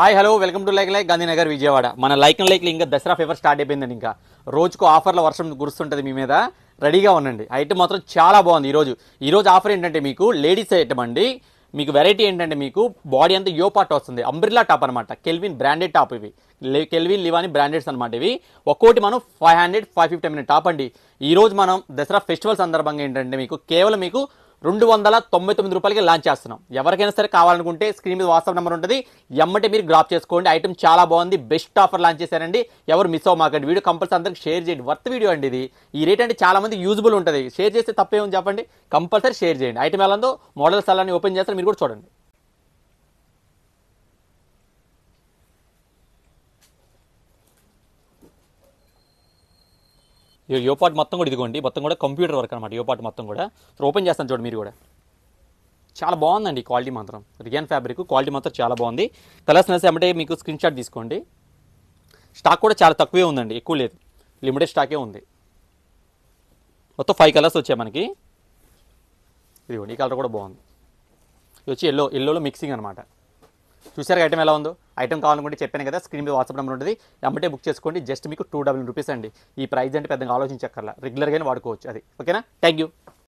Hi hello welcome to like Gandhinagar Vijayawada. మన like ఇంకా Dasara favour start అయిపోయిందండి. ఇంకా రోజుకు ఆఫర్ల వర్షం కురుస్తుంటుంది మీ మీద. రెడీగా ఉండండి. ఐటమ్ మాత్రం చాలా బాగుంది. ఈరోజు ఆఫర్ ఏంటంటే మీకు లేడీస్ ఐటమ్ అండి. మీకు వెరైటీ ఏంటంటే మీకు బాడీ అంతా యో పార్ట్ వస్తుంది. అంబ్రిల్లా టాప్ అనమాట. కెల్విన్ బ్రాండెడ్ టాప్ ఇవి. కెల్విన్ లివాని బ్రాండెడ్స్ అనమాట ఇవి. ఒక్కోటి మనం 500 550 టాప్ అండి. ఈరోజు మనం దసరా ఫెస్టివల్ సందర్భంగా ఏంటంటే మీకు కేవలం మీకు 299 రూపాయలకి లాంచ్ చేస్తున్నాం. ఎవరికైనా సరే కావాలనుకుంటే స్క్రీన్ మీద వాట్సాప్ నెంబర్ ఉంటుంది. ఎమ్మటే మీరు గ్రాప్ చేసుకోండి. ఐటమ్ చాలా బాగుంది. బెస్ట్ ఆఫర్ లాంచ్ చేశారండి. ఎవరు మిస్ అవ్వమాకండి. వీడియో కంపల్సరీ అందరికి షేర్ చేయండి. వర్త్ వీడియో అండి ఇది. ఈ రేట్ అంటే చాలా మంది యూజ్బుల్ ఉంటుంది. షేర్ చేస్తే తప్పేమని చెప్పండి. కంపల్సరీ షేర్ చేయండి. ఐటమ్ ఎలా ఉందో మోడల్స్ అలాని ఓపెన్ చేస్తారు. మీరు కూడా చూడండి. యో పార్ట్ మొత్తం కూడా ఇదిగోండి. మొత్తం కూడా కంప్యూటర్ వర్క్ అనమాట. యో పార్ట్ మొత్తం కూడా ఓపెన్ చేస్తాను చూడండి. మీరు కూడా చాలా బాగుందండి. క్వాలిటీ మాత్రం రియాన్ ఫ్యాబ్రిక్ క్వాలిటీ మాత్రం చాలా బాగుంది. కలర్స్ నచ్చితే అంటే మీకు స్క్రీన్ షాట్ తీసుకోండి. స్టాక్ కూడా చాలా తక్కువే ఉందండి. ఎక్కువ లేదు. లిమిటెడ్ స్టాకే ఉంది. మొత్తం 5 కలర్స్ వచ్చాయి మనకి. ఇదిగోండి ఈ కలర్ కూడా బాగుంది. ఇది వచ్చి ఎల్లోలో మిక్సింగ్ అనమాట. చూసారు ఐటమ్ ఎలా ఉందో. ఐటమ్ కావాలనుకుంటే చెప్పాను కదా, స్క్రీన్ మీద వాట్సాప్ నెంబర్ ఉంటుంది. ఎమ్మటే బుక్ చేసుకోండి. జస్ట్ మీకు 200 రూపీస్ అండి. ఈ ప్రైస్ అంటే పెద్దగా ఆలోచించక్కర్లా. రెగ్యులర్గానే వాడుకోవచ్చు. అది ఓకేనా. Thank you.